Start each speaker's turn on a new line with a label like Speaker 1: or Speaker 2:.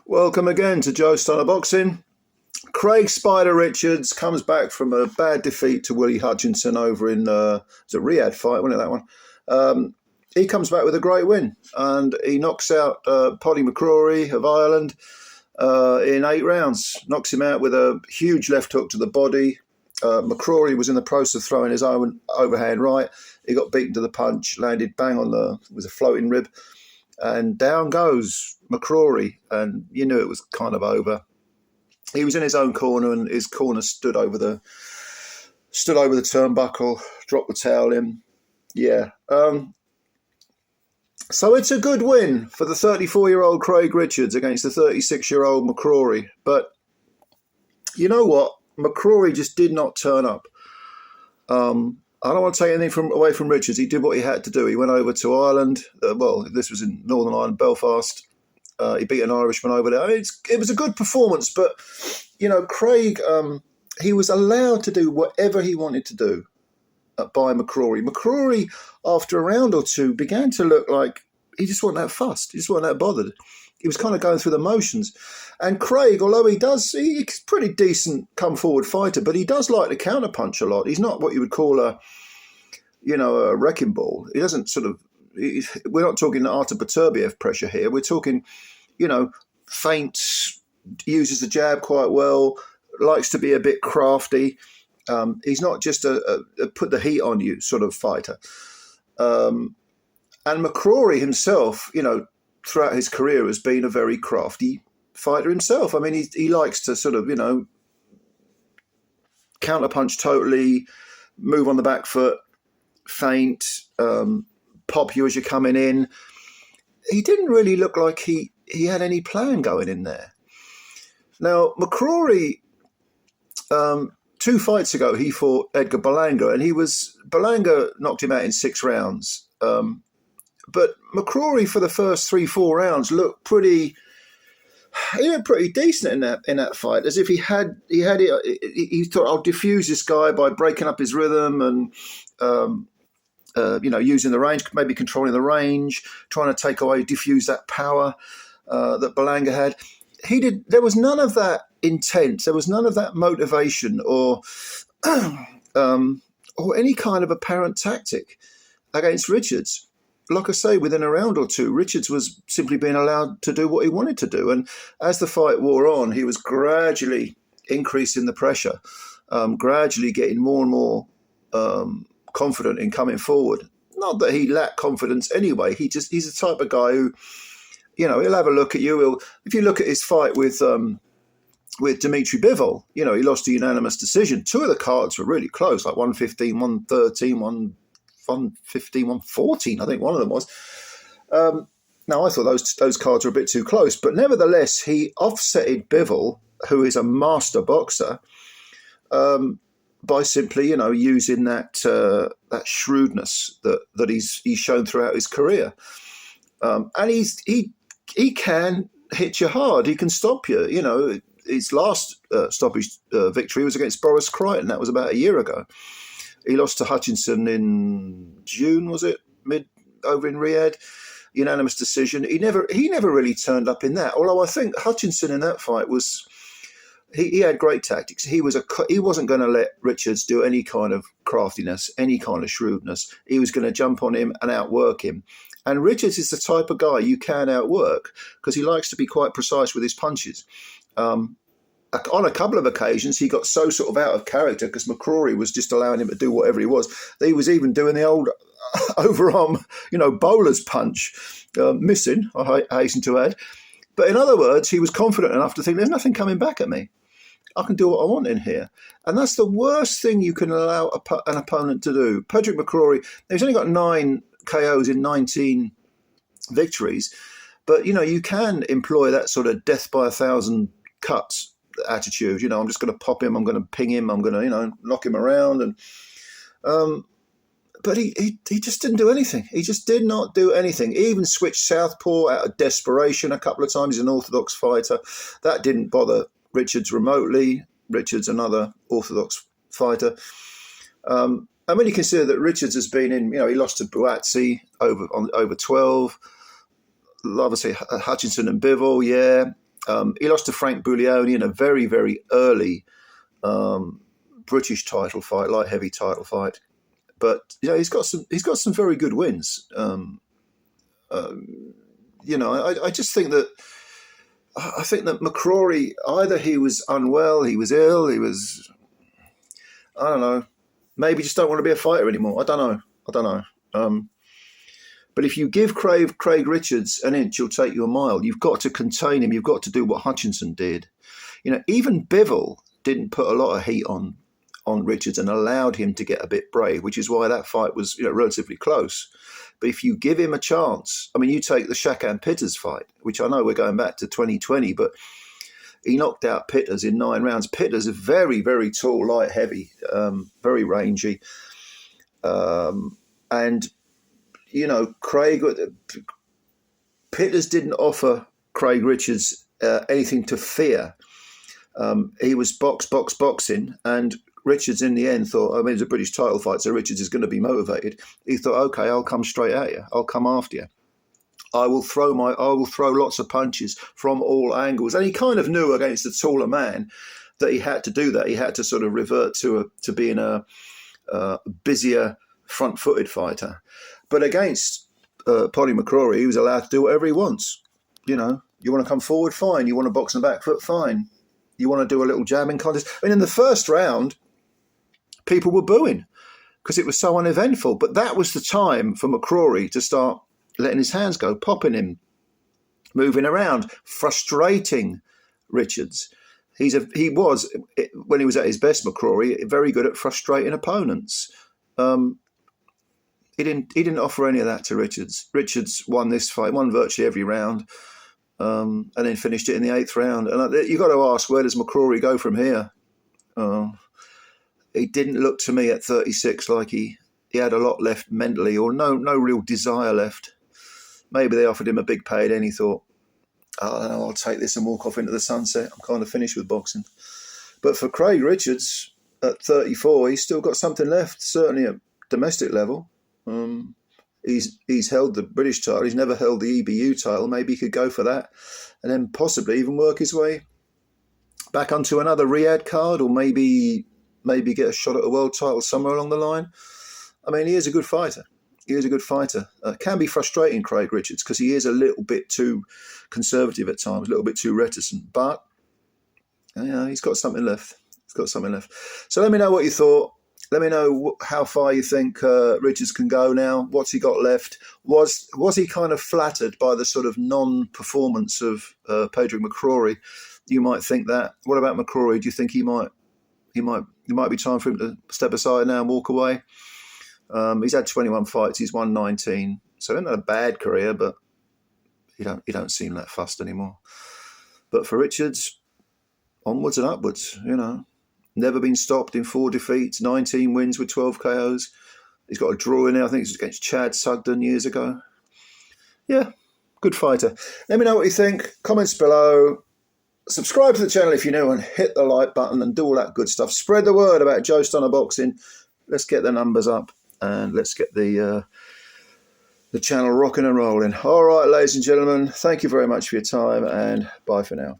Speaker 1: Welcome again to Joe Stunner Boxing. Craig Spider Richards comes back from a bad defeat to Willie Hutchinson over in the Riyadh fight, wasn't it, that one? He comes back with a great win, and he knocks out PADRAIG McCRORY of Ireland in 8 rounds. Knocks him out with a huge left hook to the body. McCRORY was in the process of throwing his own overhand right. He got beaten to the punch, landed bang on a floating rib, and down goes McCRORY, and you knew it was kind of over. He was in his own corner, and his corner stood over the turnbuckle, dropped the towel in. Yeah. So it's a good win for the 34-year-old Craig Richards against the 36-year-old McCRORY. But you know what? McCRORY just did not turn up. I don't want to take anything away from Richards. He did what he had to do. He went over to Ireland. This was in Northern Ireland, Belfast. He beat an Irishman over there. I mean, it was a good performance, but, Craig, he was allowed to do whatever he wanted to do by McCRORY. McCRORY, after a round or two, began to look like he just wasn't that fussed. He just wasn't that bothered. He was kind of going through the motions. And Craig, although he's a pretty decent come-forward fighter, but he does like to counterpunch a lot. He's not what you would call a wrecking ball. He doesn't we're not talking Artur Beterbiev pressure here. We're talking, feints, uses the jab quite well, likes to be a bit crafty. He's not just a put the heat on you sort of fighter. And McCRORY himself, throughout his career has been a very crafty fighter himself. I mean, he likes to sort of, counterpunch totally, move on the back foot, feint, pop you as you're coming in. He didn't really look like he had any plan going in there. Now, McCRORY, 2 fights ago, he fought Edgar Berlanga, and Berlanga knocked him out in 6 rounds. But McCRORY, for the first 3-4 rounds, looked pretty decent in that fight, as if he had it. He thought, I'll diffuse this guy by breaking up his rhythm and using the range, maybe controlling the range, trying to diffuse that power that Berlanga had. There was none of that intent. There was none of that motivation or any kind of apparent tactic against Richards. Like I say, within a round or two, Richards was simply being allowed to do what he wanted to do. And as the fight wore on, he was gradually increasing the pressure, gradually getting more and more confident in coming forward. Not that he lacked confidence anyway. He's the type of guy who, he'll have a look at you. If you look at his fight with Dimitri Bivol, he lost a unanimous decision. 2 of the cards were really close, like 115, 113, 115, 114, I think one of them was. Now, I thought those cards were a bit too close, but nevertheless, he offsetted Bivol, who is a master boxer, by simply, using that shrewdness that he's shown throughout his career. And he can hit you hard. He can stop you. His last stoppage victory was against Boris Crichton. That was about a year ago. He lost to Hutchinson in June, was it? Over in Riyadh, unanimous decision. He never really turned up in that. Although I think Hutchinson in that fight was, he had great tactics. He wasn't going to let Richards do any kind of craftiness, any kind of shrewdness. He was going to jump on him and outwork him. And Richards is the type of guy you can outwork because he likes to be quite precise with his punches. On a couple of occasions, he got so sort of out of character because McCRORY was just allowing him to do whatever he was. He was even doing the old overarm, bowler's punch, missing, I hasten to add. But in other words, he was confident enough to think, there's nothing coming back at me. I can do what I want in here. And that's the worst thing you can allow an opponent to do. PADRAIG McCRORY, he's only got 9 KOs in 19 victories. But, you can employ that sort of death by 1,000 cuts attitude. I'm just going to pop him, I'm going to ping him, I'm going to, knock him around. And but he just didn't do anything. He just did not do anything. He even switched southpaw out of desperation a couple of times. He's an orthodox fighter. That didn't bother Richards remotely. Richards, another orthodox fighter. And when you consider that Richards has been in, he lost to Buatsi over 12. Obviously, Hutchinson and Bivol, yeah. He lost to Frank Buglioni in a very, very early British title fight, light heavy title fight. But he's got some very good wins. I just think that McCRORY, either he was unwell, he was ill, I don't know, maybe just don't want to be a fighter anymore. I don't know. But if you give Craig Richards an inch, he'll take you a mile. You've got to contain him. You've got to do what Hutchinson did. Even Bivol didn't put a lot of heat on Richards and allowed him to get a bit brave, which is why that fight was relatively close. But if you give him a chance, you take the Shakan Pitters fight, which I know we're going back to 2020, but he knocked out Pitters in 9 rounds. Pitters is very, very tall, light heavy, very rangy. And Pitters didn't offer Craig Richards anything to fear. He was boxing, and Richards in the end thought, it's a British title fight, so Richards is going to be motivated. He thought, okay, I'll come straight at you. I'll come after you. I will throw lots of punches from all angles. And he kind of knew against a taller man that he had to do that. He had to sort of revert to being a busier, front-footed fighter. But against PADRAIG McCRORY, he was allowed to do whatever he wants. You want to come forward, fine. You want to box on the back foot, fine. You want to do a little jabbing contest. In the first round, people were booing because it was so uneventful. But that was the time for McCRORY to start letting his hands go, popping him, moving around, frustrating Richards. He was, when he was at his best, McCRORY, very good at frustrating opponents. He didn't offer any of that to Richards. Richards won this fight, won virtually every round, and then finished it in the 8th round. And you've got to ask, where does McCRORY go from here? He didn't look to me at 36 like he had a lot left mentally, or no real desire left. Maybe they offered him a big payday and he thought, I don't know, I'll take this and walk off into the sunset. I'm kind of finished with boxing. But for Craig Richards at 34, he's still got something left, certainly at domestic level. He's held the British title. He's never held the EBU title. Maybe he could go for that and then possibly even work his way back onto another Riyadh card, or maybe get a shot at a world title somewhere along the line. He is a good fighter. Can be frustrating, Craig Richards, because he is a little bit too conservative at times, a little bit too reticent. But he's got something left. So let me know what you thought. Let me know how far you think Richards can go now. What's he got left? Was he kind of flattered by the sort of non-performance of PADRAIG McCRORY? You might think that. What about McCRORY? Do you think it might be time for him to step aside now and walk away? He's had 21 fights. He's won 19. So not a bad career, but he don't seem that fussed anymore. But for Richards, onwards and upwards, Never been stopped in 4 defeats, 19 wins with 12 KOs. He's got a draw in there. I think it's against Chad Sugden years ago. Yeah, good fighter. Let me know what you think. Comments below. Subscribe to the channel if you're new and hit the like button and do all that good stuff. Spread the word about Joe Stunner Boxing. Let's get the numbers up and let's get the channel rocking and rolling. All right, ladies and gentlemen, thank you very much for your time and bye for now.